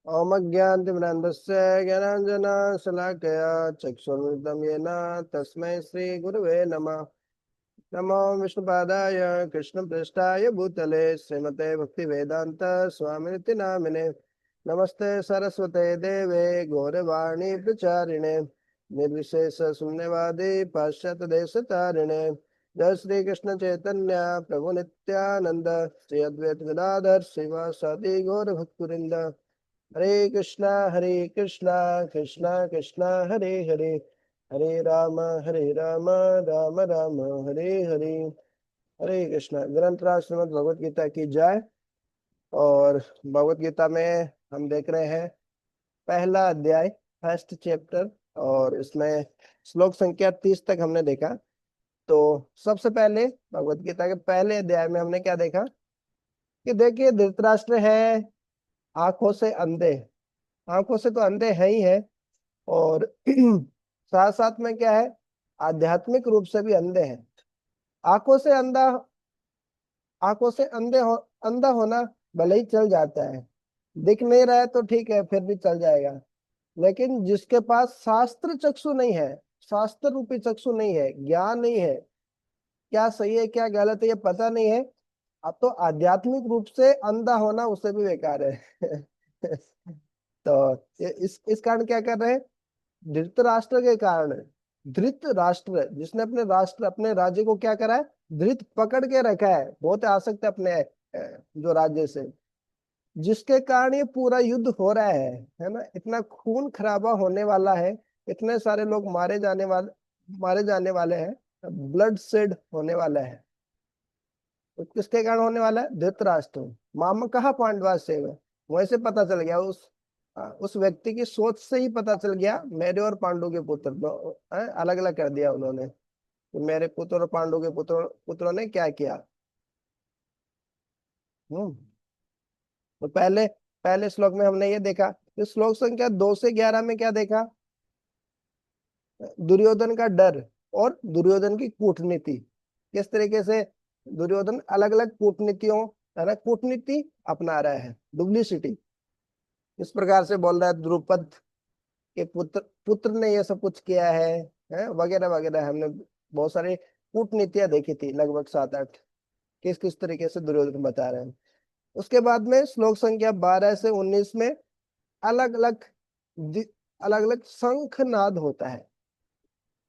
ओम अज्ञानतिमिरान्धस्य ज्ञानाञ्जनशलाकया चक्षुरुन्मिलितं येन तस्मै श्रीगुरवे नमः। नमो विष्णुपादाय कृष्णप्रेष्ठाय भूतले श्रीमते भक्तिवेदान्त स्वामिनिति नामिने। नमस्ते सरस्वते देवे गौरवाणी प्रचारिणे निर्विशेष शून्यवादी पाश्चात्य देश तारिणे। जय श्री कृष्ण चैतन्य प्रभु नित्यानंद श्री अद्वैत गदाधर श्रीवासादि गौर भक्तवृंद। हरे कृष्णा कृष्णा कृष्णा हरे हरे, हरे राम राम राम हरे हरे। हरे कृष्णा। ग्रंथराज श्रीमद् भगवत गीता की जय। और भगवत गीता में हम देख रहे हैं पहला अध्याय, फर्स्ट चैप्टर। और इसमें श्लोक संख्या 30 तक हमने देखा। तो सबसे पहले भगवत गीता के पहले अध्याय में हमने क्या देखा कि देखिए धृतराष्ट्र है आंखों से अंधे। आंखों से तो अंधे है ही है, और साथ साथ में क्या है, आध्यात्मिक रूप से भी अंधे हैं। आंखों से अंधा, आंखों से अंधा होना भले ही चल जाता है, दिख नहीं रहा है तो ठीक है, फिर भी चल जाएगा। लेकिन जिसके पास शास्त्र चक्षु नहीं है, शास्त्र रूपी चक्षु नहीं है, ज्ञान नहीं है, क्या सही है क्या गलत है ये पता नहीं है, अब तो आध्यात्मिक रूप से अंधा होना उससे भी बेकार है। तो इस कारण क्या कर रहे हैं, धृतराष्ट्र के कारण। धृतराष्ट्र जिसने अपने राष्ट्र, अपने राज्य को क्या करा है, धृत पकड़ के रखा है, बहुत आसक्त है अपने जो राज्य से, जिसके कारण ये पूरा युद्ध हो रहा है ना। इतना खून खराबा होने वाला है, इतने सारे लोग मारे जाने वाले हैं, ब्लड शेड होने वाला है। तो किसके कारण होने वाला है, धृतराष्ट्र। मामा कहा पांडवा से, वैसे पता चल गया उस व्यक्ति की सोच से ही पता चल गया, मेरे और पांडु के पुत्र अलग अलग कर दिया उन्होंने, कि मेरे पुत्र और पांडु के पुत्रों ने क्या किया। हम्म। तो पहले पहले श्लोक में हमने ये देखा कि श्लोक संख्या 2 से 11 में क्या देखा, दुर्योधन का डर और दुर्योधन की कूटनीति। किस तरीके से दुर्योधन अलग अलग कूटनीतियों, है ना, कूटनीति अपना रहा है, डुप्लीसिटी। इस प्रकार से बोल रहा है द्रुपद के पुत्र पुत्र ने ये सब कुछ किया है वगैरह वगैरह। हमने बहुत सारी कूटनीतियां देखी थी, लगभग 7-8, किस किस तरीके से दुर्योधन बता रहे हैं। उसके बाद में श्लोक संख्या 12 से 19 में अलग अलग अलग अलग शंखनाद होता है।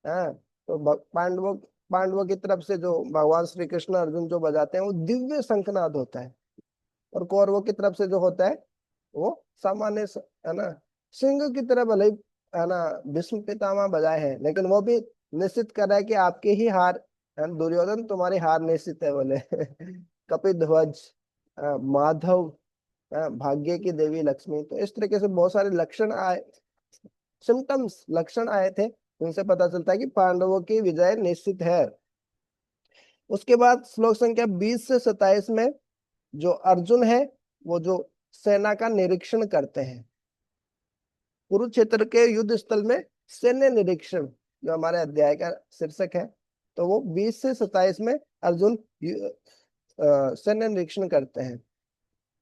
हाँ, तो पांडवों पांडवों की तरफ से जो भगवान श्री कृष्ण अर्जुन जो बजाते हैं वो दिव्य शंखनाद होता है, और कौरवों की तरफ से जो होता है वो सामान्य है ना, सिंह की तरह भले ही, है ना, भीष्म पितामह बजाए हैं, लेकिन वो भी निश्चित कर रहा है कि आपकी ही हार है, दुर्योधन तुम्हारी हार निश्चित है बोले। कपिध्वज, माधव, भाग्य की देवी लक्ष्मी। तो इस तरीके से बहुत सारे लक्षण आए, सिम्टम्स, लक्षण आए थे, उनसे पता चलता है कि पांडवों की विजय निश्चित है। उसके बाद श्लोक संख्या 20 से 27 में जो अर्जुन है वो जो सेना का निरीक्षण करते हैं, कुरुक्षेत्र के युद्ध स्थल में सैन्य निरीक्षण जो हमारे अध्याय का शीर्षक है, तो वो 20 से 27 में अर्जुन सैन्य निरीक्षण करते हैं।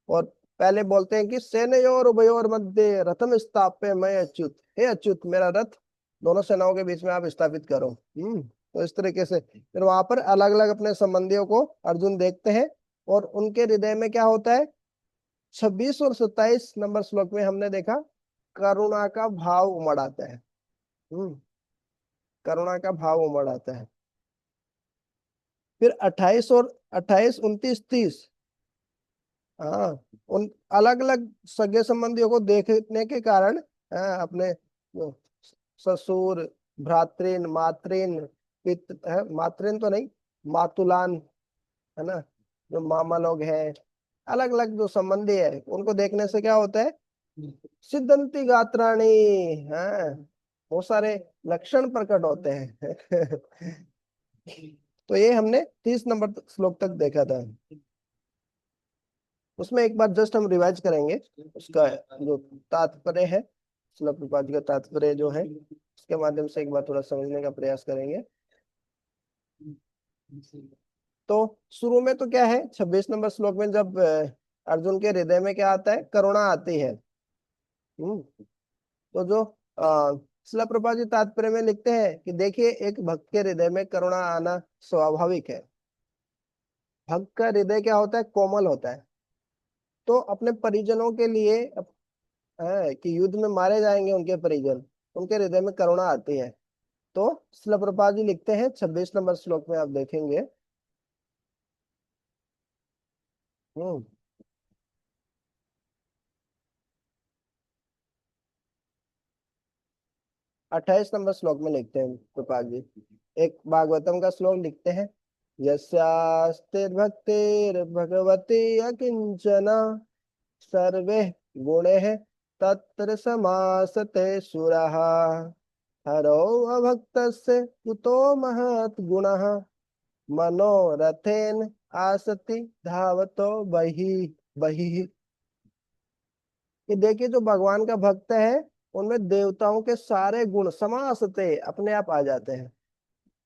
और पहले बोलते हैं कि सेनयोर उभयोर मध्य रथम स्थाप्य मैं अच्युत, हे अच्युत मेरा रथ दोनों सेनाओं के बीच में आप स्थापित करो। तो इस तरीके से फिर वहां पर अलग अलग अपने संबंधियों को अर्जुन देखते हैं, और उनके हृदय में क्या होता है, 26 और 27 नंबर श्लोक में हमने देखा करुणा का भाव उमड़ आता है। हम्म। करुणा का भाव उमड़ आता है। फिर 28, 29, 30, हाँ, उन अलग अलग सगे संबंधियों को देखने के कारण, अपने जो ससुर, भ्रातृन, मातृन, पित है, मातृन तो नहीं, मातुलान, है ना, जो मामा लोग हैं, अलग अलग जो संबंधी है उनको देखने से क्या होता है, सिद्धंती गात्राणी, है, बहुत सारे लक्षण प्रकट होते हैं। तो ये हमने 30 नंबर श्लोक तक देखा था। उसमें एक बार जस्ट हम रिवाइज करेंगे उसका जो तात्पर्य है, श्लोक विभाज्य का तात्पर्य जो है, उसके माध्यम से एक बार थोड़ा समझने का प्रयास करेंगे। तो शुरू में तो क्या है, 26 नंबर श्लोक में जब अर्जुन के हृदय में क्या आता है, करुणा आती है। हम्म। तो जो शिला प्रभुपाद जी तात्पर्य में लिखते हैं कि देखिए, एक भक्त के हृदय में करुणा आना स्वाभाविक है। भक्त का हृदय क्या होता है? कोमल होता है। तो अपने परिजनों के लिए है कि युद्ध में मारे जाएंगे उनके परिजन, उनके हृदय में करुणा आती है। तो शिला प्रभुपाद जी लिखते हैं 26 नंबर श्लोक में, आप देखेंगे। हम्म। 28 नंबर श्लोक में लिखते हैं प्रभुपाद जी, एक भागवतम का श्लोक लिखते हैं। यस्यास्तिर्भक्तिर्भगवती अकिंचना सर्वे गुणे तत्र समासते सुरः हरौ अभक्तस्य कुतो महत् गुणः मनोरथेन आसति धावतो बहिः बहिः। कि देखिए, जो भगवान का भक्त है उनमें देवताओं के सारे गुण समासते अपने आप आ जाते हैं।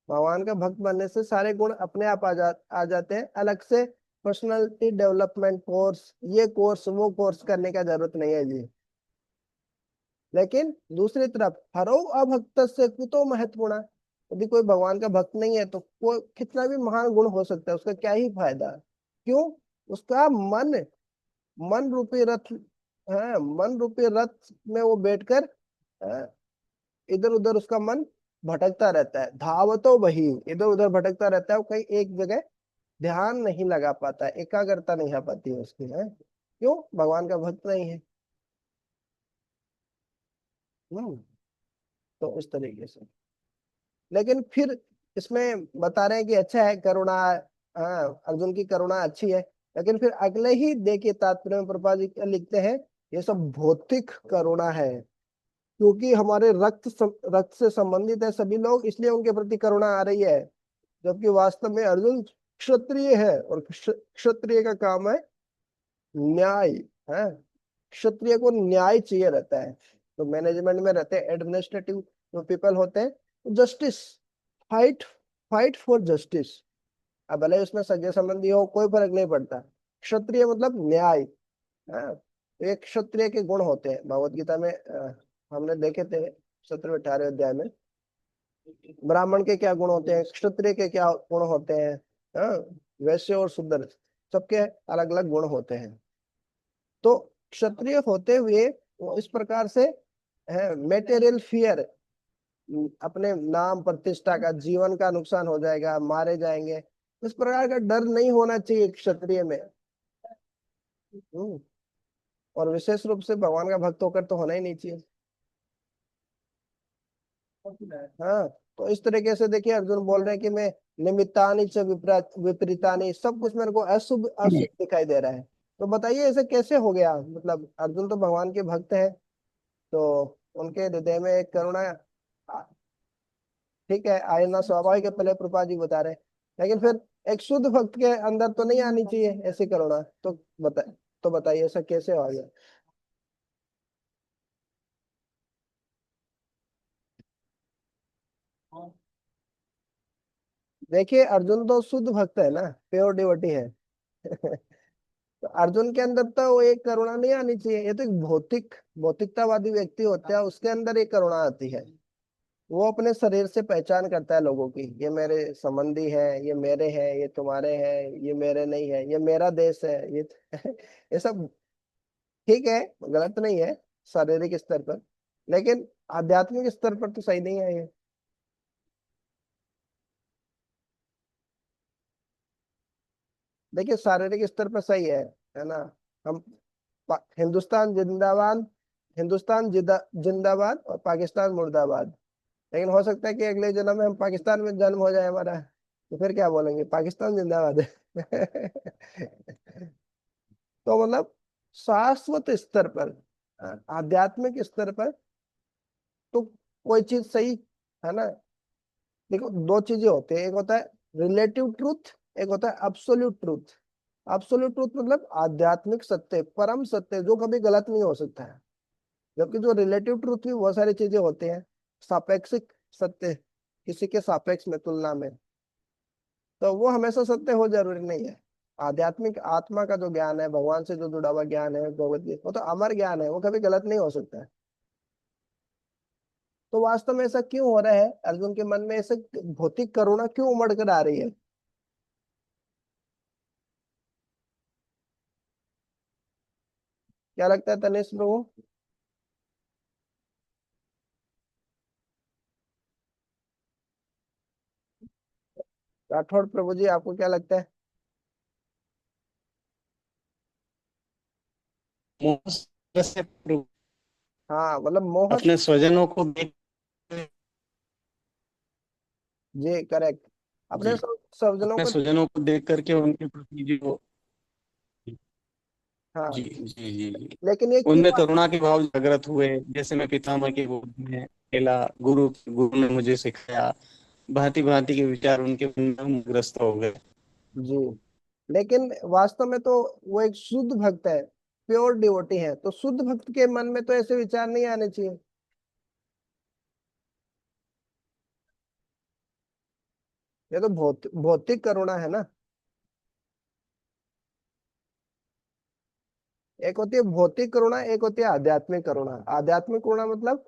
भगवान का भक्त बनने से सारे गुण अपने आप आ जाते हैं। अलग से पर्सनालिटी डेवलपमेंट कोर्स, ये कोर्स वो कोर्स करने का जरूरत नहीं है जी। लेकिन दूसरी तरफ हरो अभक्त से कुतो महत्वपूर्ण, यदि कोई भगवान का भक्त नहीं है तो कोई कितना भी महान गुण हो सकता है, उसका क्या ही फायदा? क्यों? उसका मन, मन रूपी रथ है, मन रूपी रथ में वो बैठकर इधर उधर उसका मन भटकता रहता है। धावतो वही, इधर उधर भटकता रहता है, वो कहीं एक जगह ध्यान नहीं लगा पाता है, एकाग्रता नहीं आ पाती है उसकी, है। क्यों? भगवान का भक्त नहीं है। हम्म। तो इस तरीके से, लेकिन फिर इसमें बता रहे हैं कि अच्छा है करुणा, हाँ अर्जुन की करुणा अच्छी है। लेकिन फिर अगले ही देखिए तात्पर्य में प्रभुपाद जी क्या लिखते हैं, ये सब भौतिक करुणा है। क्योंकि हमारे रक्त से संबंधित है सभी लोग, इसलिए उनके प्रति करुणा आ रही है। जबकि वास्तव में अर्जुन क्षत्रिय है, और क्षत्रिय का काम है न्याय, है। क्षत्रिय को न्याय चाहिए रहता है। तो मैनेजमेंट में रहते हैं, एडमिनिस्ट्रेटिव जो पीपल होते हैं, justice, fight, fight for justice. अब भले उसमें सगे संबंधी हो, कोई फर्क नहीं पड़ता। क्षत्रिय मतलब न्याय, है। तो ये क्षत्रिय के गुण होते हैं भगवत गीता में, हमने देखे थे 17वें 18वें अध्याय में। ब्राह्मण के क्या गुण होते हैं, क्षत्रिय के क्या गुण होते हैं, हाँ, वैश्य और शूद्र सबके अलग अलग गुण होते हैं। तो क्षत्रिय होते हुए वो इस प्रकार से है, मेटेरियल फियर, अपने नाम प्रतिष्ठा का, जीवन का नुकसान हो जाएगा, मारे जाएंगे, इस प्रकार का डर नहीं होना चाहिए क्षत्रिय में। हम्म। और विशेष रूप से भगवान का भक्त होकर तो होना ही नहीं चाहिए। हाँ। तो इस तरीके से देखिए, अर्जुन बोल रहे हैं कि मैं निमित्तानि च विपरीतानि, सब कुछ मेरे को अशुभ अशुभ दिखाई दे रहा है। तो बताइए ऐसे कैसे हो गया? मतलब अर्जुन तो भगवान के भक्त हैं, तो उनके हृदय में एक करुणा, आ, ठीक है, आना स्वाभाविक है, पहले प्रभुपाद जी बता रहे हैं। लेकिन फिर एक शुद्ध भक्त के अंदर तो नहीं आनी चाहिए ऐसी करुणा। तो बता, तो बताइए ऐसा कैसे हो गया? देखिए, अर्जुन तो शुद्ध भक्त है ना, प्योर डिवोटी है। तो अर्जुन के अंदर तो वो एक करुणा नहीं आनी चाहिए। ये तो एक भौतिकतावादी व्यक्ति होता है, उसके अंदर एक करुणा आती है। वो अपने शरीर से पहचान करता है लोगों की, ये मेरे संबंधी है, ये मेरे हैं, ये तुम्हारे हैं, ये मेरे नहीं है, ये मेरा देश है, ये ये सब ठीक है, गलत नहीं है शारीरिक स्तर पर, लेकिन आध्यात्मिक स्तर पर तो सही नहीं है ये। देखिए, शारीरिक स्तर पर सही है ना। हम हिंदुस्तान जिंदाबाद, हिंदुस्तान जिंदाबाद और पाकिस्तान मुर्दाबाद। लेकिन हो सकता है कि अगले जन्म में हम पाकिस्तान में जन्म हो जाए हमारा, तो फिर क्या बोलेंगे? पाकिस्तान जिंदाबाद है। तो मतलब शाश्वत स्तर पर, आध्यात्मिक स्तर पर तो कोई चीज सही है ना। देखो, दो चीजें होती है, एक होता है रिलेटिव ट्रूथ, एक होता है अब्सोल्यूट ट्रूथ। अब्सोल्यूट ट्रूथ मतलब आध्यात्मिक सत्य, परम सत्य, जो कभी गलत नहीं हो सकता है। जबकि जो रिलेटिव ट्रूथ भी बहुत सारी चीजें होती हैं, सापेक्षिक सत्य, किसी के सापेक्ष में, तुलना में, तो वो हमेशा सत्य हो जरूरी नहीं है। आध्यात्मिक आत्मा का जो ज्ञान है, भगवान से जो जुड़ा हुआ ज्ञान है, भगवत गीता, वो तो अमर ज्ञान है, वो कभी गलत नहीं हो सकता है। तो वास्तव में ऐसा क्यों हो रहा है, अर्जुन के मन में ऐसे भौतिक करुणा क्यों उमड़ कर आ रही है? क्या लगता है तनिष प्रभु? राठौड़ प्रभु जी, आपको क्या लगता है? मोह से हाँ, मतलब मोह। अपने स्वजनों को देख। जी करेक्ट। अपने जी। स्वजनों अपने को। स्वजनों को देख करके उनके प्रति जो। हाँ, जी जी जी जी। लेकिन ये उनमें क्यों? करुणा के भाव जागृत हुए, जैसे मैं पितामह की गोद में अकेला, गुरु गुरु ने मुझे सिखाया। भांति भांति के विचार उनके मन में ग्रस्त हो गए। जी, लेकिन वास्तव में तो वो एक शुद्ध भक्त है, प्योर डिवोटी है, तो शुद्ध भक्त के मन में तो ऐसे विचार नहीं आने चाहिए। ये तो भौतिक करुणा है ना। एक होती है भौतिक करुणा, एक होती है आध्यात्मिक करुणा। आध्यात्मिक करुणा मतलब,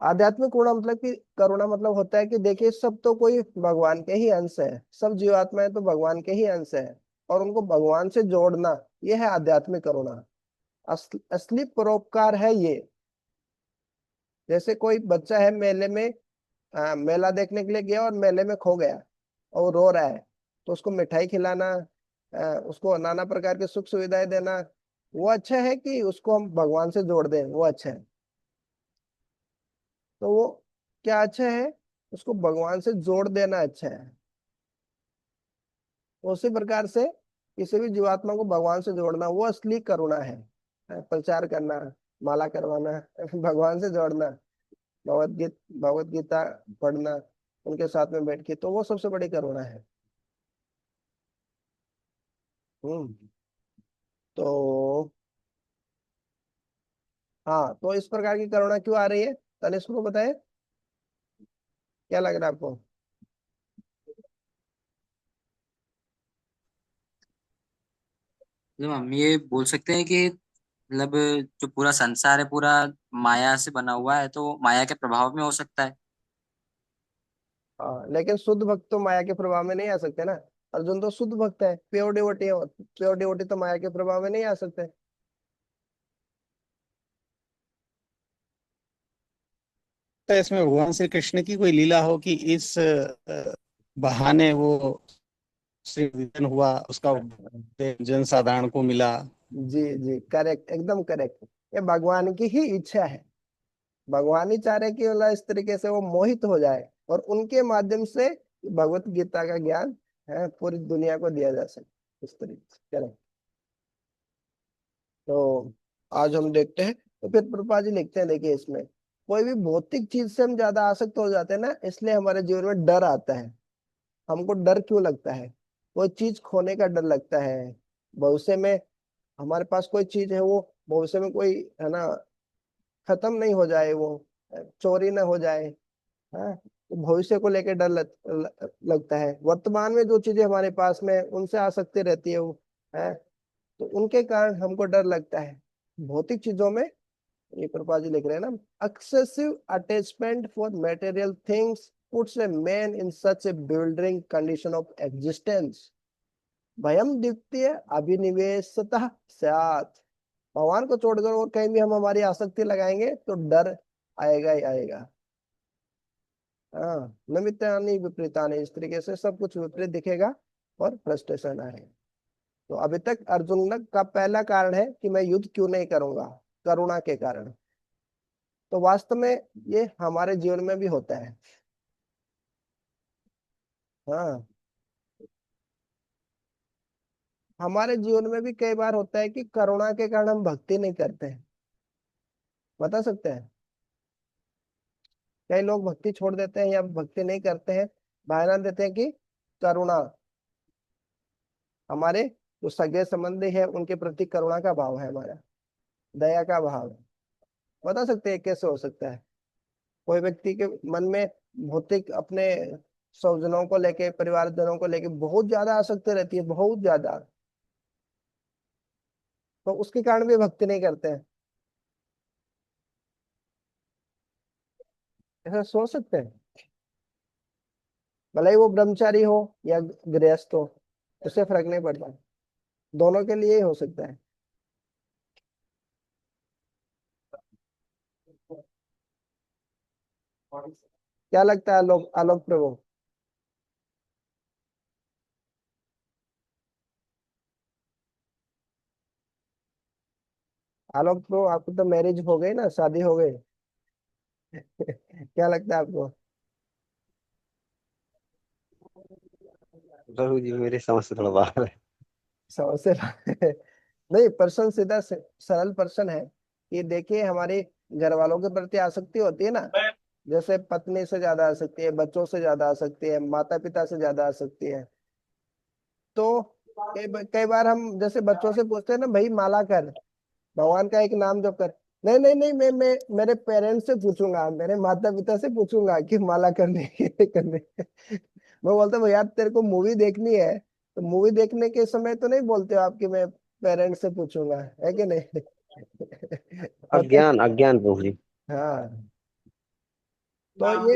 आध्यात्मिक करुणा मतलब कि करुणा मतलब होता है कि देखिए, सब तो कोई भगवान के ही अंश है, सब जीवात्माएं तो भगवान के ही अंश है, और उनको भगवान से जोड़ना, ये है आध्यात्मिक करुणा। असली परोपकार है ये। जैसे कोई बच्चा है मेले में, मेला देखने के लिए गया और मेले में खो गया और वो रो रहा है, तो उसको मिठाई खिलाना, उसको नाना प्रकार की सुख सुविधाएं देना, वो अच्छा है कि उसको हम भगवान से जोड़ दें, वो अच्छा है? तो वो क्या अच्छा है? उसको भगवान से जोड़ देना अच्छा है। उसी प्रकार से किसी भी जीवात्मा को भगवान से जोड़ना, वो असली करुणा है। प्रचार करना, माला करवाना, भगवान से जोड़ना, भगवत गीता पढ़ना उनके साथ में बैठ के, तो वो सबसे बड़ी करुणा है। हम्म। तो हाँ, तो इस प्रकार की करुणा क्यों आ रही है, तनिष्क को बताए, क्या लग रहा है आपको? मतलब हम ये बोल सकते हैं कि मतलब जो पूरा संसार है पूरा माया से बना हुआ है, तो माया के प्रभाव में हो सकता है। हाँ, लेकिन शुद्ध भक्त तो माया के प्रभाव में नहीं आ सकते ना। अर्जुन तो शुद्ध भक्त है, प्योर डिवोटी है, प्योर डिवोटी तो माया के प्रभाव में नहीं आ सकते। तो इसमें भगवान श्री कृष्ण की कोई लीला हो कि इस बहाने वो श्री विजन हुआ, उसका उपदेश जन साधारण को मिला। जी जी करेक्ट, एकदम करेक्ट। ये भगवान की ही इच्छा है। भगवान ही चाह रहे कि मतलब इस तरीके से वो मोहित हो जाए और उनके माध्यम से भगवत गीता का ज्ञान है पूरी दुनिया को दिया जा सके इस तरीके से। करेक्ट। तो आज हम देखते हैं, तो फिर प्रभुपाद जी लिखते हैं, देखिए इसमें कोई भी भौतिक चीज से हम ज्यादा आसक्त हो जाते हैं ना, इसलिए हमारे जीवन में डर आता है। हमको डर क्यों लगता है? कोई चीज खोने का डर लगता है, भविष्य में हमारे पास कोई चीज है, वो भविष्य में कोई, है ना, खत्म नहीं हो जाए, वो चोरी ना हो जाए। हाँ, तो भविष्य को लेकर डर लगता है। वर्तमान में जो चीजें हमारे पास में उनसे आसक्ति रहती है, वो है, तो उनके कारण हमको डर लगता है भौतिक चीजों में। ये प्रभुपाद जी लिख रहे हैं ना, excessive attachment for material things puts a man in such a bewildering condition of existence, भयम द्वितीय अभिनिवेशतः स्यात्। भगवान को छोड़कर और कहीं भी हम हमारी आसक्ति लगाएंगे तो डर आएगा ही आएगा। हाँ, नमित्तानि विपरीतानि, इस तरीके से सब कुछ विपरीत दिखेगा और फ्रस्ट्रेशन आएगा। तो अभी तक अर्जुन का पहला कारण है कि मैं युद्ध क्यों नहीं करूंगा, करुणा के कारण। तो वास्तव में ये हमारे जीवन में भी होता है। हाँ, हमारे जीवन में भी कई बार होता है कि करुणा के कारण हम भक्ति नहीं करते हैं। बता सकते हैं? कई लोग भक्ति छोड़ देते हैं या भक्ति नहीं करते हैं, बहाना देते हैं कि करुणा, हमारे जो सगे संबंधी है उनके प्रति करुणा का भाव है, हमारा दया का भाव है। बता सकते हैं कैसे हो सकता है? कोई व्यक्ति के मन में भौतिक अपने स्वजनों को लेके, परिवारजनों को लेके बहुत ज्यादा आसक्ति रहती है, बहुत ज्यादा। तो उसके कारण भी भक्ति नहीं करते हैं, ऐसा सोच सकते हैं। भले ही वो ब्रह्मचारी हो या गृहस्थ हो, उससे फर्क नहीं पड़ता, दोनों के लिए ही हो सकता है। क्या लगता है आलोक, आलोक प्रभु? आलोक प्रभु, आपको तो मैरिज हो गई ना, शादी हो गई। क्या लगता है आपको? प्रभु जी मेरी समझ से थोड़ा बाहर है। समस्या नहीं, पर्सन सीधा सरल पर्सन है। ये देखिए, हमारे घर वालों के प्रति आसक्ति होती है ना, जैसे पत्नी से ज्यादा आसक्ति है, बच्चों से ज्यादा आसक्ति है, माता पिता से ज्यादा आसक्ति है। तो कई बार हम जैसे बच्चों से पूछते हैं ना, भाई माला कर, भगवान का एक नाम जप कर। नहीं नहीं नहीं, मैं मेरे पेरेंट्स से पूछूंगा, मेरे माता पिता से पूछूंगा कि माला करने के करने। मैं बोलता हूँ यार, तेरे को मूवी देखनी है तो मूवी देखने के समय तो नहीं बोलते हो आप कि मैं पेरेंट्स से पूछूंगा, है कि नहीं? होता अज्ञान अज्ञान प्रभु जी। हाँ। तो ये,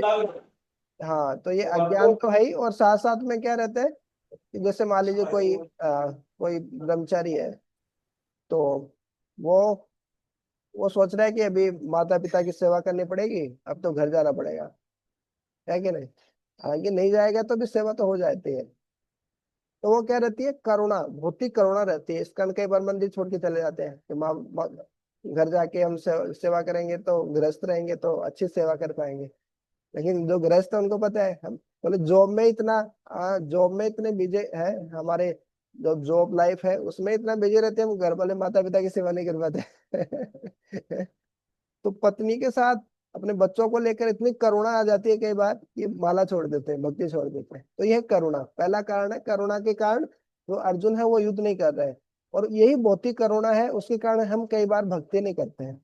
हाँ, तो ये अज्ञान तो है ही, और साथ साथ में क्या रहता है कि जैसे मान लीजिए कोई ब्रह्मचारी है, तो वो वो सोच रहा है कि अभी माता पिता की सेवा करनी पड़ेगी, अब तो घर जाना पड़ेगा, है कि नहीं? हालांकि नहीं जाएगा तो भी सेवा तो हो जाती है। तो वो क्या रहती है, करुणा, भौतिक करुणा रहती है। इस कारण कई बार मंदिर छोड़ के चले जाते हैं कि घर जाके हम सेवा करेंगे तो गृहस्थ रहेंगे तो अच्छी सेवा कर पाएंगे। लेकिन जो गृहस्थ है उनको पता है, हम बोले जॉब में इतना, जॉब में इतने बिजी है, हमारे जो जॉब लाइफ है उसमें इतना बिजी रहते हैं, हम घर वाले माता पिता की सेवा नहीं कर पाते। तो पत्नी के साथ अपने बच्चों को लेकर इतनी करुणा आ जाती है कई बार कि माला छोड़ देते हैं, भक्ति छोड़ देते हैं। तो यह करुणा पहला कारण है। करुणा के कारण जो अर्जुन है वो युद्ध नहीं कर रहे हैं, और यही भौतिक करुणा है, उसके कारण हम कई बार भक्ति नहीं करते हैं।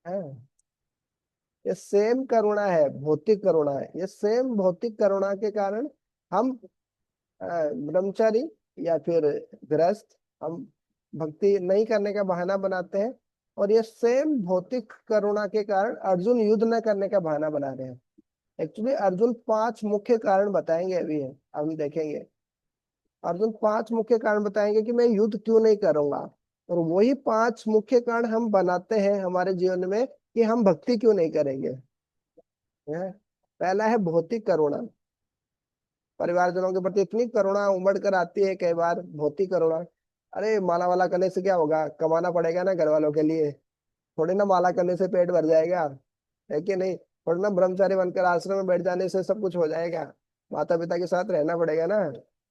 हाँ, ये सेम करुणा है, भौतिक करुणा है। ये सेम भौतिक करुणा के कारण हम ब्रह्मचारी या फिर गृहस्थ, हम भक्ति नहीं करने का बहाना बनाते हैं। और ये सेम भौतिक करुणा के कारण अर्जुन युद्ध न करने का बहाना बना रहे हैं। एक्चुअली अर्जुन 5 मुख्य कारण बताएंगे, अभी है हम देखेंगे। अर्जुन 5 मुख्य कारण बताएंगे कि मैं युद्ध क्यों नहीं करूंगा, और वही 5 मुख्य कारण हम बनाते हैं हमारे जीवन में कि हम भक्ति क्यों नहीं करेंगे। है? पहला है भौतिक करुणा, परिवारजनों के प्रति इतनी करुणा उमड़ कर आती है कई बार, भौतिक करुणा। अरे माला वाला करने से क्या होगा, कमाना पड़ेगा ना घर वालों के लिए, थोड़ी ना माला करने से पेट भर जाएगा, है कि नहीं? थोड़ी ना ब्रह्मचारी बनकर आश्रम में बैठ जाने से सब कुछ हो जाएगा, माता पिता के साथ रहना पड़ेगा ना,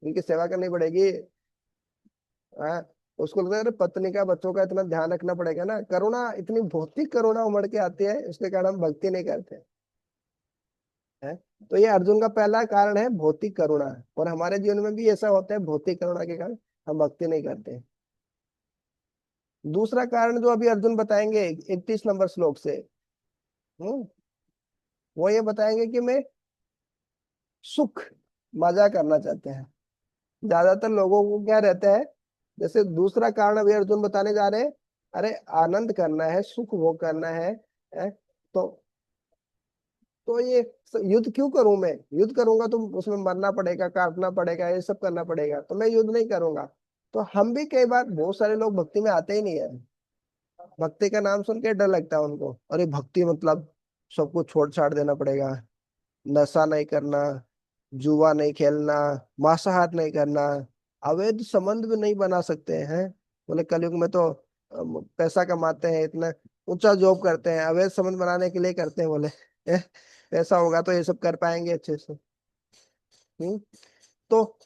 उनकी सेवा करनी पड़ेगी। हाँ, उसको लगता है अरे पत्नी का, बच्चों का इतना ध्यान रखना पड़ेगा ना। करुणा, इतनी भौतिक करुणा उमड़ के आती है, उसके कारण हम भक्ति नहीं करते हैं। तो ये अर्जुन का पहला कारण है, भौतिक करुणा। और हमारे जीवन में भी ऐसा होता है, भौतिक करुणा के कारण हम भक्ति नहीं करते। दूसरा कारण जो अभी अर्जुन बताएंगे 31 नंबर श्लोक से, हम्म वो ये बताएंगे कि मैं सुख, मजा करना चाहते हैं। ज्यादातर लोगों को क्या रहता है, जैसे दूसरा कारण अभी अर्जुन बताने जा रहे हैं, अरे आनंद करना है, सुख भोग करना है? तो ये युद्ध क्यों करूं मैं? युद्ध करूंगा तो उसमें मरना पड़ेगा, काटना पड़ेगा, ये सब करना पड़ेगा, तो मैं युद्ध नहीं करूंगा। तो हम भी कई बार, बहुत सारे लोग भक्ति में आते ही नहीं है। भक्ति का नाम सुन के डर लगता है उनको, अरे भक्ति मतलब सब कुछ छोड़ छाड़ देना पड़ेगा, नशा नहीं करना, जुआ नहीं खेलना, मांसाहार नहीं करना, अवैध संबंध भी नहीं बना सकते हैं। बोले कलयुग में तो पैसा कमाते हैं, इतना ऊंचा जॉब करते हैं, अवैध संबंध बनाने के लिए करते हैं बोले। पैसा होगा तो ये सब कर पाएंगे अच्छे से। हम्म तो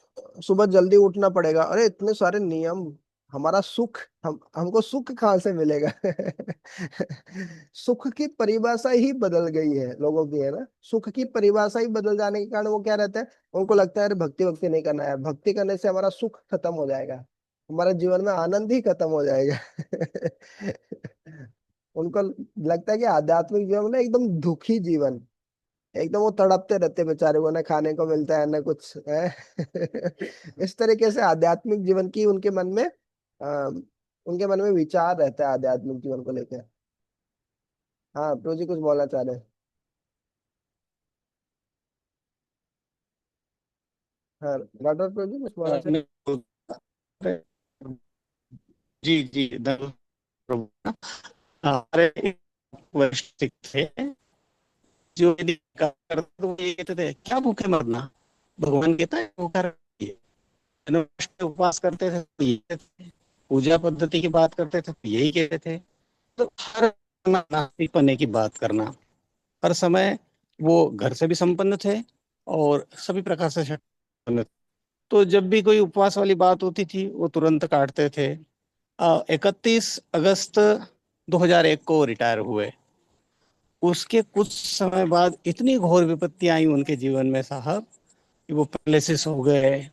सुबह जल्दी उठना पड़ेगा, अरे इतने सारे नियम, हमारा सुख, हमको सुख कहाँ से मिलेगा? सुख की परिभाषा ही बदल गई है लोगों की, है ना? सुख की परिभाषा ही बदल जाने के कारण वो क्या रहता है, उनको लगता है अरे भक्ति भक्ति नहीं करना है, भक्ति करने से हमारा सुख खत्म हो जाएगा, हमारे जीवन में आनंद ही खत्म हो जाएगा। उनको लगता है कि आध्यात्मिक जीवन में एकदम दुखी जीवन, एकदम वो तड़पते रहते बेचारे को, ना खाने को मिलता है ना कुछ है। इस तरीके से आध्यात्मिक जीवन की उनके मन में विचार रहता है आध्यात्मिक जीवन को लेकर। हाँ प्रभु जी कुछ बोलना चाह रहे हैं। हाँ डॉक्टर प्रभु जी कुछ बोलना चाह जी जी धन्यवाद प्रभु। हमारे एक वरिष्ठ थे जो यदि करते तो वो ये कहते थे क्या भूखे मरना, भगवान कहता है भूखा रहिए। धनुष उपवास करते थे तो ये कहते थे, पूजा पद्धति की बात करते थे तो यही कहते थे। तो हर नास्तिक पने की बात करना, हर समय वो घर से भी संपन्न थे और सभी प्रकार से संपन्न थे। तो जब भी कोई उपवास वाली बात होती थी वो तुरंत काटते थे। 31 अगस्त 2001 को रिटायर हुए। उसके कुछ समय बाद इतनी घोर विपत्तियां आई उनके जीवन में साहब कि वो पैरालिसिस हो गए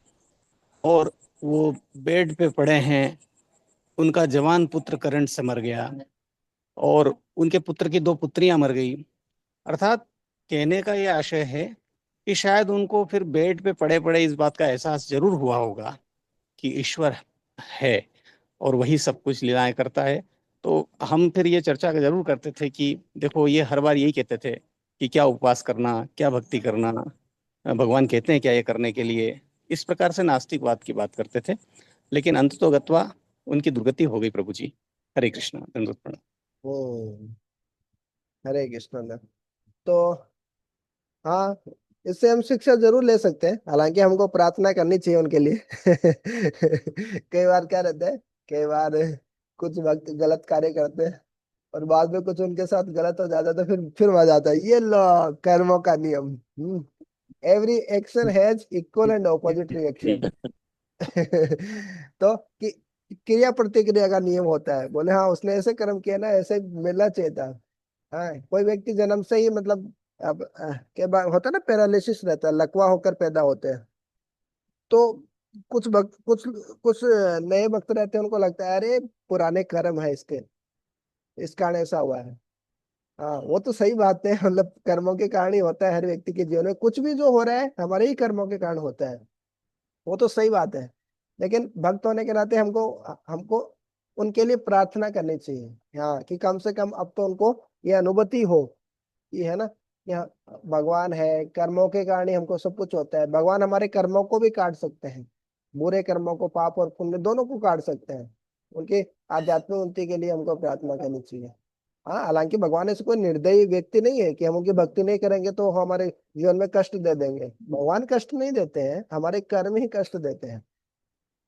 और वो बेड पे पड़े हैं। उनका जवान पुत्र करंट से मर गया और उनके पुत्र की 2 पुत्रियां मर गई। अर्थात कहने का ये आशय है कि शायद उनको फिर बेड पे पड़े पड़े इस बात का एहसास जरूर हुआ होगा कि ईश्वर है और वही सब कुछ लीलाएं करता है। तो हम फिर ये चर्चा जरूर करते थे कि देखो ये हर बार यही कहते थे कि क्या उपवास करना, क्या भक्ति करना, भगवान कहते हैं क्या ये करने के लिए। इस प्रकार से नास्तिकवाद की बात करते थे, लेकिन अंत तो गत्वा उनकी दुर्गति हो गई प्रभु जी। हरे कृष्णा, दंडवत प्रणाम। हम्म। हरे कृष्ण। तो हाँ इससे हम शिक्षा जरूर ले सकते हैं, हालांकि हमको प्रार्थना करनी चाहिए उनके लिए। कई बार क्या रहता है, कई बार कुछ वक्त गलत कार्य करते हैं और बाद में कुछ उनके साथ गलत हो जाता है तो फिर मजा आता है। ये लो कर्मों का नियम, every action has equal and opposite reaction. तो क्रिया प्रतिक्रिया का नियम होता है। बोले हाँ उसने ऐसे कर्म किया ना, ऐसे मिलना चाहिए था। हाँ कोई व्यक्ति जन्म से ही मतलब अब के बाद होता है ना पैरालिसिस रहता है, लकवा होकर पैदा होते हैं। तो कुछ नए भक्त रहते हैं, उनको लगता है अरे पुराने कर्म है इसके, इस कारण ऐसा हुआ है। हाँ वो तो सही बात है, मतलब कर्मों के कारण ही होता है। हर व्यक्ति के जीवन में कुछ भी जो हो रहा है हमारे ही कर्मों के कारण होता है, वो तो सही बात है। लेकिन भक्त होने के नाते हमको हमको उनके लिए प्रार्थना करनी चाहिए, हाँ कि कम से कम अब तो उनको ये अनुभूति हो, ये है ना, यहाँ भगवान है, कर्मों के कारण ही हमको सब कुछ होता है। भगवान हमारे कर्मों को भी काट सकते हैं, बुरे कर्मों को, पाप और पुण्य दोनों को काट सकते हैं। उनके आध्यात्मिक उन्नति के लिए हमको प्रार्थना करनी चाहिए। हाँ हालांकि भगवान ऐसे कोई निर्दयी व्यक्ति नहीं है कि हम उनकी भक्ति नहीं करेंगे तो हमारे जीवन में कष्ट दे देंगे। भगवान कष्ट नहीं देते हैं, हमारे कर्म ही कष्ट देते हैं।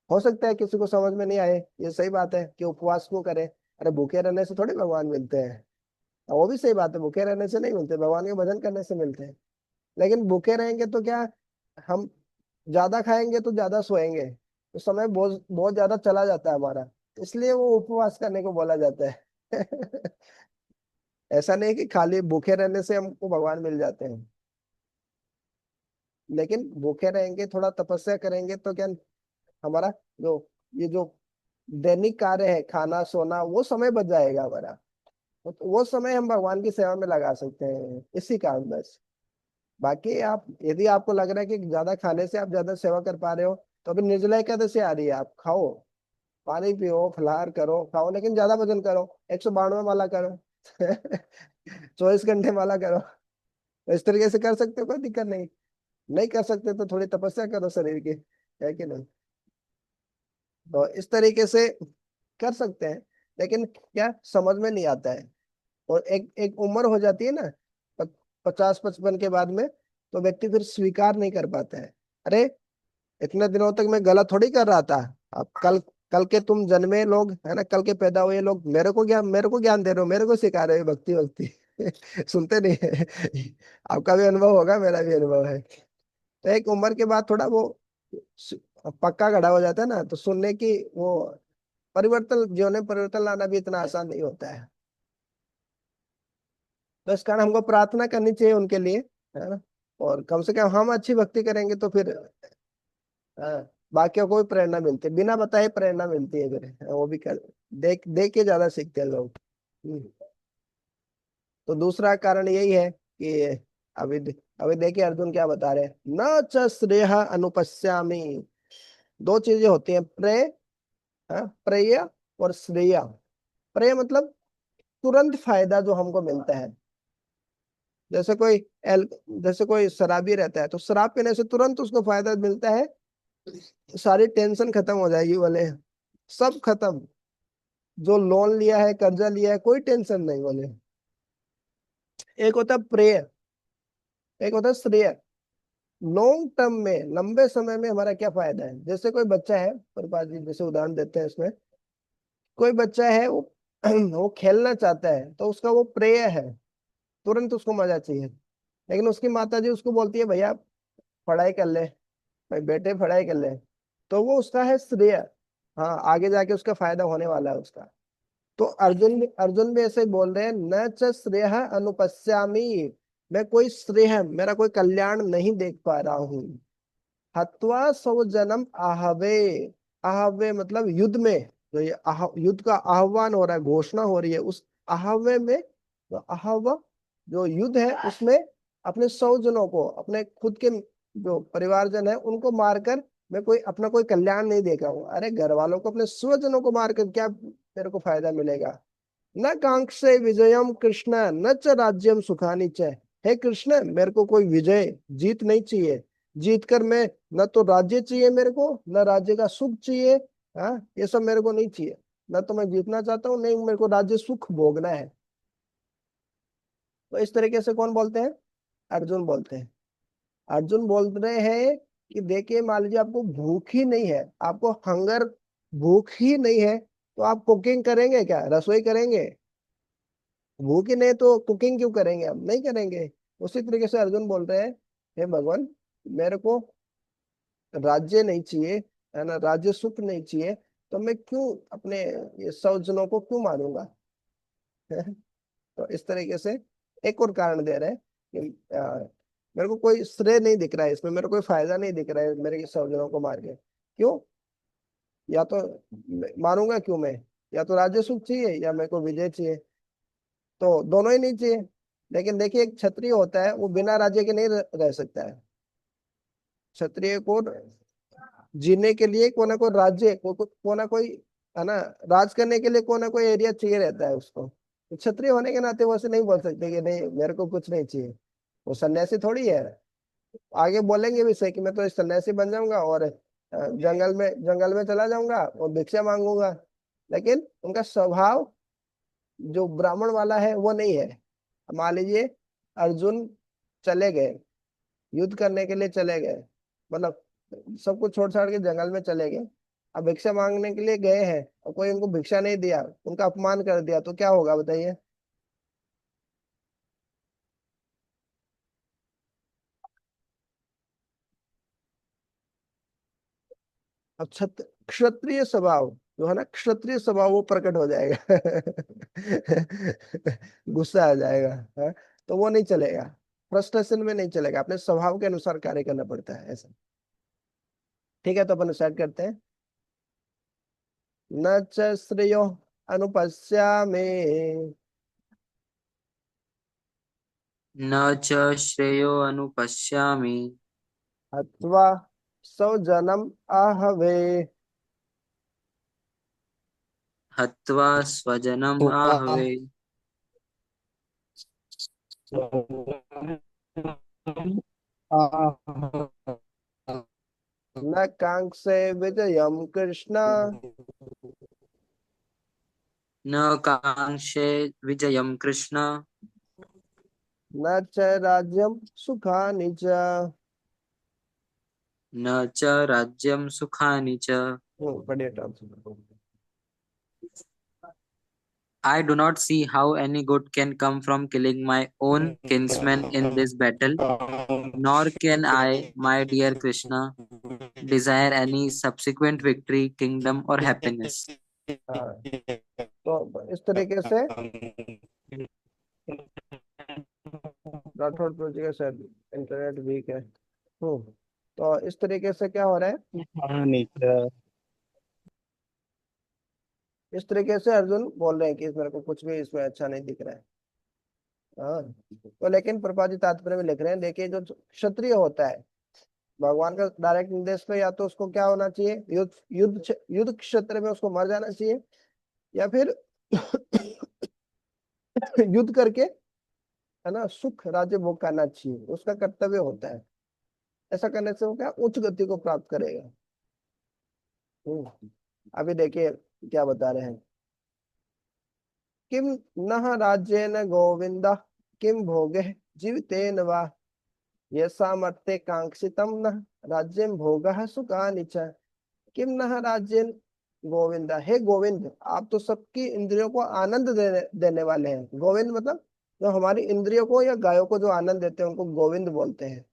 हो सकता है किसी को समझ में नहीं आए, ये सही बात है कि उपवास क्यों करें, अरे भूखे रहने से थोड़ी भगवान मिलते हैं। वो भी सही बात है, भूखे रहने से नहीं मिलते, भगवान के भजन करने से मिलते हैं। लेकिन भूखे रहेंगे तो क्या, हम ज्यादा खाएंगे तो ज्यादा सोएंगे, तो समय बहुत बहुत ज्यादा चला जाता है हमारा, इसलिए वो उपवास करने को बोला जाता है। ऐसा नहीं कि खाली भूखे रहने से हमको भगवान मिल जाते हैं, लेकिन भूखे रहेंगे, थोड़ा तपस्या करेंगे तो क्या हमारा जो ये जो दैनिक कार्य है, खाना सोना, वो समय बच जाएगा हमारा। तो वो समय हम भगवान की सेवा में लगा सकते हैं इसी कारण बस। बाकी आप यदि आपको लग रहा है कि ज्यादा खाने से आप ज्यादा सेवा कर पा रहे हो, तो अभी निर्जला एकादशी आ रही है, आप खाओ, पानी पियो, फलाहार करो, खाओ, लेकिन ज्यादा भजन करो, 192 माला करो। 24 घंटे माला करो। तो इस तरीके से कर सकते हो, कोई दिक्कत नहीं। नहीं कर सकते तो थोड़ी तपस्या करो शरीर की, है कि नहीं। तो इस तरीके से कर सकते हैं, लेकिन क्या समझ में नहीं आता है। और एक एक उम्र हो जाती है ना, 50-55 के बाद में, तो व्यक्ति फिर स्वीकार नहीं कर पाता है। अरे इतने दिनों तक मैं गलत थोड़ी कर रहा था, अब कल कल के तुम जन्मे लोग है ना, कल के पैदा हुए लोग मेरे को ज्ञान दे रहे हो, मेरे को सिखा रहे हो भक्ति भक्ति। सुनते नहीं है। आपका भी अनुभव होगा, मेरा भी अनुभव है। तो एक उम्र के बाद थोड़ा वो सु- पक्का गड़ा हो जाता है ना, तो सुनने की वो परिवर्तन, जीवन में परिवर्तन लाना भी इतना आसान नहीं होता है। तो इस कारण हमको प्रार्थना करनी चाहिए उनके लिए, है ना। और कम से कम हम अच्छी भक्ति करेंगे तो फिर बाकियों को भी प्रेरणा मिलती है, बिना बताए प्रेरणा मिलती है फिर, वो भी कर देख देख के ज्यादा सीखते हैं लोग। तो दूसरा कारण यही है कि अभी देखिए अर्जुन क्या बता रहे हैं, न च श्रेय अनुपश्यामि। दो चीजें होती हैं, प्रेय, प्रेय और श्रेय। प्रेय मतलब तुरंत फायदा जो हमको मिलता है। जैसे कोई एल जैसे कोई शराबी रहता है तो शराब पीने से तुरंत उसको फायदा मिलता है, सारी टेंशन खत्म हो जाएगी बोले, सब खत्म, जो लोन लिया है कर्जा लिया है कोई टेंशन नहीं बोले। एक होता है प्रेय, एक होता है श्रेय। लॉन्ग टर्म में, लंबे समय में हमारा क्या फायदा है। जैसे कोई बच्चा है, प्रभुपाद जी जैसे उदाहरण देते हैं इसमें, कोई बच्चा है वो वो खेलना चाहता है तो उसका वो प्रेय है, तुरंत उसको मजा चाहिए। लेकिन उसकी माता जी उसको बोलती है भैया पढ़ाई कर ले, भाई बेटे पढ़ाई कर ले, तो वो उसका है श्रेय। हाँ, आगे जाके उसका फायदा होने वाला है उसका। तो अर्जुन भी ऐसे ही बोल रहे हैं, न च श्रेय अनुपश्यामी। मैं कोई श्रेय, मेरा कोई कल्याण नहीं देख पा रहा हूँ। हत्वा सौ जन्म आहवे। आहवे मतलब युद्ध में, जो ये युद्ध का आह्वान हो रहा है, घोषणा हो रही है, उस आहवे में, तो आहव जो युद्ध है उसमें अपने 100 जनों को, अपने खुद के जो परिवारजन है उनको मारकर मैं कोई अपना कोई कल्याण नहीं देख रहा हूँ। अरे घर वालों को, अपने स्वजनों को मारकर क्या मेरे को फायदा मिलेगा। न कांक्षे विजयम कृष्ण न च राज्यम सुखानी च। हे कृष्ण, मेरे को कोई विजय जीत नहीं चाहिए। जीत कर मैं, न तो राज्य चाहिए मेरे को, न राज्य का सुख चाहिए। हाँ, ये सब मेरे को नहीं चाहिए। न तो मैं जीतना चाहता हूँ, नहीं मेरे को राज्य सुख भोगना है। तो इस तरीके से कौन बोलते हैं, अर्जुन बोलते हैं। अर्जुन बोल रहे हैं कि देखिए मान लीजिए आपको भूख ही नहीं है, आपको हंगर, भूख ही नहीं है, तो आप कुकिंग करेंगे क्या, रसोई करेंगे। भूख ही नहीं तो कुकिंग क्यों करेंगे, हम नहीं करेंगे। उसी तरीके से अर्जुन बोल रहे हैं, हे भगवान, मेरे को राज्य नहीं चाहिए, है ना, राज्य सुख नहीं चाहिए, तो मैं क्यों अपने ये 100 जनों को क्यों मारूंगा। तो इस तरीके से एक और कारण दे रहे हैं कि मेरे को कोई श्रेय नहीं दिख रहा है इसमें, मेरे को कोई फायदा नहीं दिख रहा है मेरे 100 जनों को मार के। क्यों, या तो मारूंगा क्यों मैं, या तो राज्य सुख चाहिए या मेरे को विजय चाहिए, तो दोनों ही नहीं चाहिए। लेकिन देखिए एक क्षत्रिय होता है वो बिना राज्य के नहीं रह सकता है। क्षत्रिय को जीने के लिए को ना कोई राज्य को ना कोई, है ना, राज करने के लिए को ना कोई एरिया चाहिए रहता है उसको। तो क्षत्रिय होने के नाते वो ऐसे नहीं बोल सकते कि नहीं मेरे को कुछ नहीं चाहिए। वो सन्यासी थोड़ी है। आगे बोलेंगे भी सही कि मैं तो इस सन्यासी बन जाऊंगा और जंगल में चला जाऊंगा और भिक्षा मांगूंगा। लेकिन उनका स्वभाव जो ब्राह्मण वाला है वो नहीं है। मान लीजिए अर्जुन चले गए, युद्ध करने के लिए चले गए, मतलब सब कुछ छोड़ छाड़ के जंगल में चले गए। अब भिक्षा मांगने के लिए गए हैं और कोई उनको भिक्षा नहीं दिया, उनका अपमान कर दिया, तो क्या होगा बताइए। अब क्षत्रिय स्वभाव जो है ना, क्षत्रिय स्वभाव वो प्रकट हो जाएगा। गुस्सा आ जाएगा। हाँ? तो वो नहीं चलेगा, फ्रस्ट्रेशन में नहीं चलेगा, अपने स्वभाव के अनुसार कार्य करना पड़ता है ऐसा। ठीक है, तो अपन स्टार्ट करते हैं। न च श्रेयो अनुपश्यामि। न च श्रेयो अनुपश्यामि। हत्वा स्वजनम आहवे। हत्वा स्वजनम् आहवे। न कांक्षे विजयम कृष्ण न कांक्षे विजयम् कृष्ण। न च राज्यम सुखानि च। न च राज्यं सुखानि च। बढ़िया terms. I do not see how any good can come from killing my own kinsmen in this battle, nor can I, my dear Krishna, desire any subsequent victory, kingdom, or happiness. हाँ, तो इस तरीके से Rathore project का शायद internet week है। तो इस तरीके से क्या हो रहा है, हाँ नीचे। इस तरीके से अर्जुन बोल रहे हैं कि मेरे को कुछ भी इसमें अच्छा नहीं दिख रहा है। हाँ, तो लेकिन प्रभुपाद जी तात्पर्य में लिख रहे हैं, देखिए जो क्षत्रिय होता है, भगवान का डायरेक्ट निर्देश पे, या तो उसको क्या होना चाहिए, युद्ध युद्ध युद्ध क्षेत्र में उसको मर जाना चाहिए, या फिर युद्ध करके, है ना, सुख राज्य भोग करना चाहिए, उसका कर्तव्य होता है। ऐसा करने से वो क्या उच्च गति को प्राप्त करेगा। अभी देखिए क्या बता रहे हैं, किम नः राज्येन गोविंद किम भोगे जीवितेन वा यसामर्थे कांक्षितम न राज्यम भोगः सुखानि च। किम नः राज्येन गोविंद, हे गोविंद, आप तो सबकी इंद्रियों को आनंद देने वाले हैं। गोविंद मतलब जो हमारी इंद्रियों को या गायों को जो आनंद देते हैं उनको गोविंद बोलते हैं।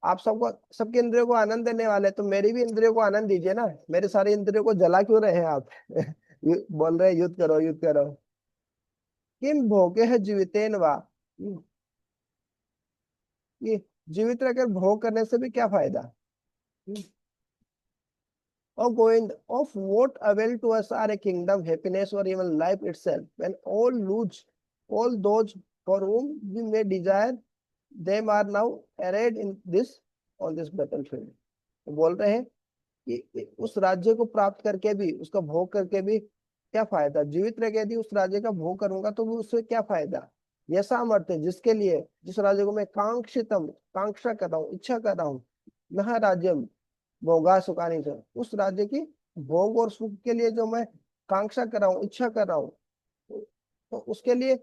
आप सबको सबकी इंद्रियों को आनंद देने वाले हैं, तो मेरी भी इंद्रियों को आनंद दीजिए ना, मेरे सारी इंद्रियों को जला क्यों रहे हैं आप? बोल रहे हैं युद्ध करो युद्ध करो। किम भोगे है जीवितेन वा, ये जीवित रहकर भोग करने से भी क्या फायदा? Oh Govind, of what avail to us are a kingdom, happiness, or even life itself, when all lose, all those for whom we may desire, them are now arrayed in this on this battlefield. तो बोल रहे हैं कि उस राज्य को प्राप्त करके भी, उसका भोग करके भी क्या फायदा? जीवित रह के यदि उस राज्य का भोग करूंगा तो भी उससे क्या फायदा? यह सामर्थ्य जिसके लिए, जिस राज्य को मैं कांक्षितम, कांक्षा कर रहा हूँ, इच्छा कर रहा हूँ, नह राज्यम भोगा सुखानी से, उस राज्य की भोग और सुख के लिए जो मैं कांक्षा कर रहा हूँ, इच्छा कर रहा हूँ, तो उसके लिए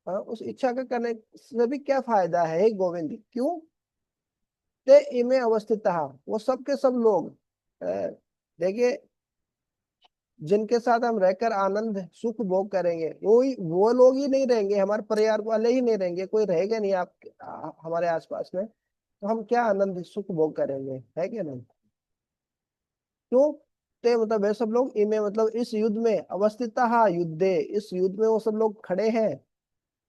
उस इच्छा का करने से भी क्या फायदा है? हे गोविंद, क्यों? ते इमे अवस्थित, वो सब के सब लोग, देखिए जिनके साथ हम रहकर आनंद सुख भोग करेंगे, वो लोग ही नहीं रहेंगे, हमारे परिवार वाले ही नहीं रहेंगे, कोई रहेगा नहीं आप हमारे आसपास में, तो हम क्या आनंद सुख भोग करेंगे? है क्या नहीं? क्यों? ते मतलब वे सब लोग, इमे मतलब इस युद्ध में, अवस्थित युद्धे, इस युद्ध में वो सब लोग खड़े हैं,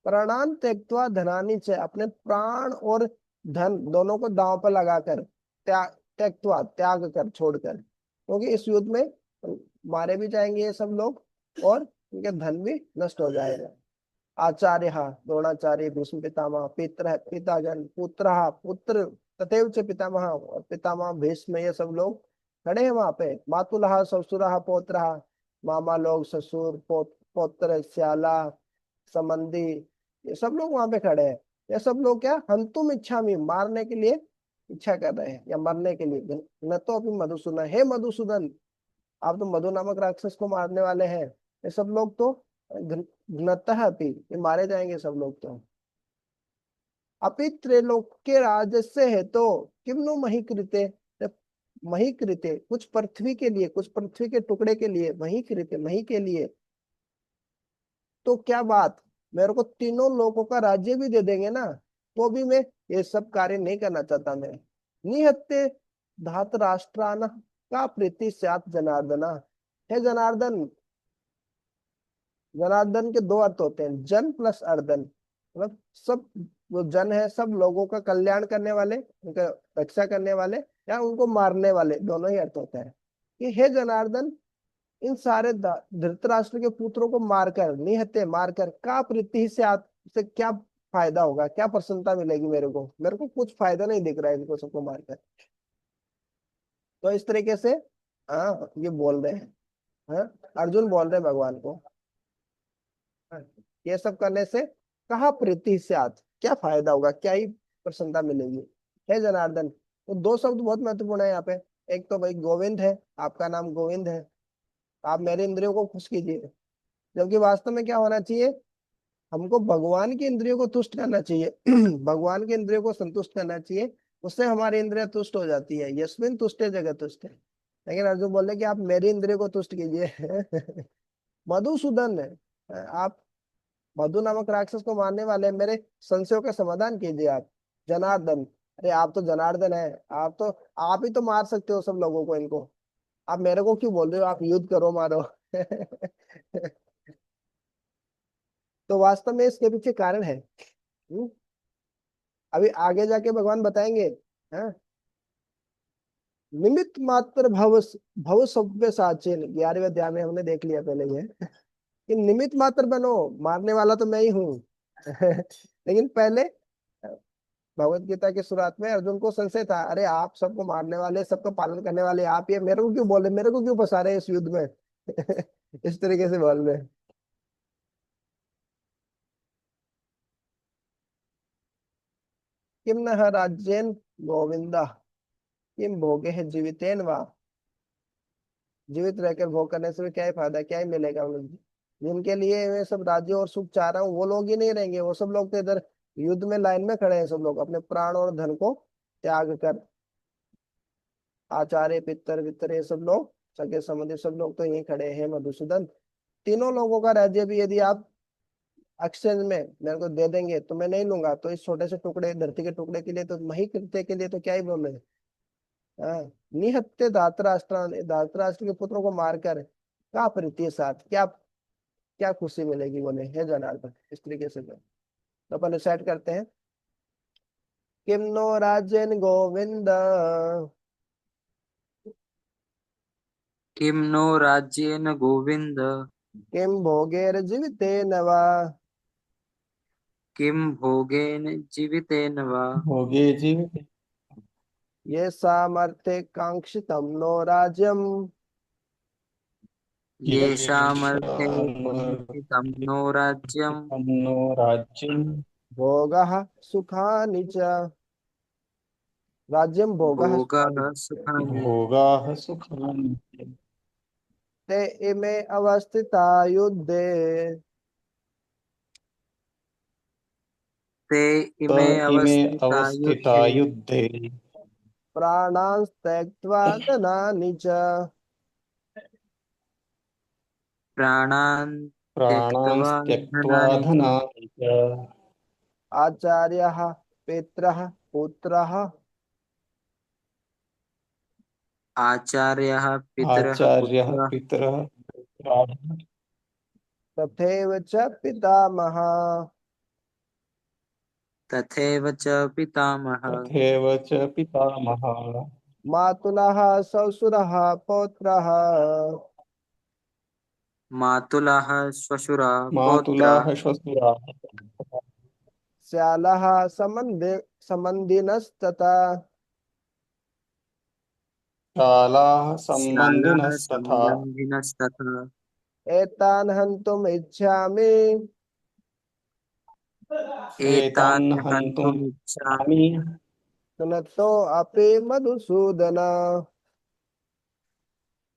प्राणान त्यक्त्वा धनानि च, अपने प्राण और धन दोनों को दांव पर लगाकर, त्यक्त्वा त्याग कर, छोड़कर, क्योंकि इस युद्ध में मारे भी जाएंगे ये सब लोग और इनके धन भी नष्ट हो जाएगा। आचार्य द्रोणाचार्य, भीष्म पितामह, पितर पिताजन, पुत्र पुत्र, तथैव च पितामह, और पितामह भीष्म, ये सब लोग खड़े हैं वहां पे। मातुलः ससुरः पौत्रः, मामा लोग, ससुर, पौत्र, श्याला, संबंधी, ये सब लोग वहां पे खड़े हैं। ये सब लोग क्या, हंतुम इच्छामि, मारने के लिए इच्छा कर रहे हैं या मरने के लिए। न तो अभी मधुसूदन, हे मधुसूदन, आप तो मधु नामक राक्षस को मारने वाले हैं। ये सब लोग तो घ्नतः अपि, ये मारे जाएंगे सब लोग तो। अपि त्रैलोक्य राजस्य है तो किम नु मही कृते, मही कृते, कुछ पृथ्वी के लिए, कुछ पृथ्वी के टुकड़े के लिए, मही कृते, मही के लिए, तो क्या बात, मेरे को तीनों लोगों का राज्य भी दे देंगे ना, तो भी मैं ये सब कार्य नहीं करना चाहता। मैं निहत्ते धात राष्ट्रान का प्रीति स्यात् जनार्दना, हे जनार्दन, जनार्दन के दो अर्थ होते हैं, जन प्लस अर्दन, मतलब सब जो जन है, सब लोगों का कल्याण करने वाले, उनका रक्षा करने वाले या उनको मारने वाले, दोनों ही अर्थ होता है। कि हे जनार्दन, इन सारे धृतराष्ट्र के पुत्रों को मारकर, निहत्ते मारकर, का प्रीति से आप से क्या फायदा होगा, क्या प्रसन्नता मिलेगी मेरे को कुछ फायदा नहीं दिख रहा है इनको सबको मारकर। तो इस तरीके से ये बोल रहे हैं, अर्जुन बोल रहे हैं भगवान को, ये सब करने से कहा प्रीति से क्या फायदा होगा, क्या ही प्रसन्नता मिलेगी। हे जनार्दन, तो दो शब्द बहुत महत्वपूर्ण है यहाँ पे। एक तो भाई गोविंद है, आपका नाम गोविंद है, आप मेरे इंद्रियों को खुश कीजिए। जबकि वास्तव में क्या होना चाहिए, हमको भगवान की इंद्रियों को तुष्ट करना चाहिए। भगवान की इंद्रियों को संतुष्ट करना चाहिए, उससे हमारी इंद्रिया तुष्ट हो जाती है। यस्मिन तुष्टे जगत तुष्ट है। लेकिन अर्जुन बोल रहे कि आप मेरी इंद्रियों को तुष्ट कीजिए। मधुसूदन है, आप मधु नामक राक्षस को मारने वाले, मेरे संशयों का समाधान कीजिए आप। जनार्दन, अरे आप तो जनार्दन है, आप ही तो मार सकते हो सब लोगों को, इनको आप मेरे को क्यों बोल रहे हो, आप युद्ध करो मारो। तो वास्तव में इसके पीछे कारण है। अभी आगे जाके भगवान बताएंगे। हाँ, निमित्त मात्र भव, भव सव्य साचिन, 11वें अध्याय में हमने देख लिया पहले ये, कि निमित्त मात्र बनो, मारने वाला तो मैं ही हूँ, लेकिन पहले भगवत गीता की शुरुआत में अर्जुन को संशय था, अरे आप सबको मारने वाले, सबका पालन करने वाले आप, ये मेरे को क्यों बोल रहे, मेरे को क्यों फंसा रहे हैं इस युद्ध में? इस तरीके से बोल रहे हैं। किम न राज्येन गोविंद किम भोगे है जीवितेन वा। जीवित रहकर भोग करने से भी क्या ही फायदा, क्या ही मिलेगा उन्हें? जिनके लिए मैं सब राज्य और सुख चाह रहा हूँ वो लोग ही नहीं रहेंगे, वो सब लोग तो इधर युद्ध में लाइन में खड़े हैं, सब लोग अपने प्राण और धन को त्याग कर। आचार्य पितर वितर ये सब लोग, सगे संबंधी सब लोग तो यहीं खड़े हैं मधुसूदन। तीनों लोगों का राज्य भी यदि आप एक्सचेंज में मेरे को दे देंगे तो मैं नहीं लूंगा, तो इस छोटे से टुकड़े, धरती के टुकड़े के लिए तो मही कृत्य के लिए तो क्या ही बोले। हाँ, निहत्ते धातराष्ट्र, धातराष्ट्र के पुत्रों को मारकर क्या प्रीति साथ, क्या क्या खुशी मिलेगी बोले हे जनार्दन। इस तरीके से तो अपन डिसाइड करते हैं। किम नो राजेन गोविंद किम नो राज्येन गोविंद किम भोगेर जीवितेन वा। किम भोगेन जीवितेन वा। भोगे जीविते ये सामर्थ्य कांक्षितम नो राज्यम येषामर्थे येषामर्थे काङ्क्षितं नो राज्यम् नो राज्यं भोगः सुखानि च। राज्यम भोगः सुखानि भोगः सुखानि भोगाः सुखानि ते इमे अवस्थिता युद्धे ते त इमे इमे अवस्थिता अवस्थिता युद्धे युद्धे प्राणान् त्यक्त्वा धनानि च। प्राणान् प्राणान् त्यक्त्वा त्यक्त्वा धनानि च। धनानि च आचार्यः पितरः पुत्रः आचार्यः पितरः आचार्यः पुत्रः पितरः पुत्राः तथैव च पितामहः तथैव च पितामहः तथैव च पितामहः मातुलः श्वशुरः पौत्रः मातुलः श्वशुरः पौत्रः मातुलाः श्वशुराः श्यालः संबंधिनस्तथा शालाः श्यालाः सम्बन्धिनस्तथा सम्बन्धिनस्तथा एतान् हन्तुम् इच्छामि एतान् एतान् हन्तुमिच्छामि हन्तुमिच्छामि सुनतो अपि मधुसूदन।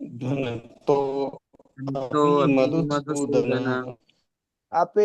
धनतो अपि हन्तोऽपि मधुसूदन मधुसूदन अपि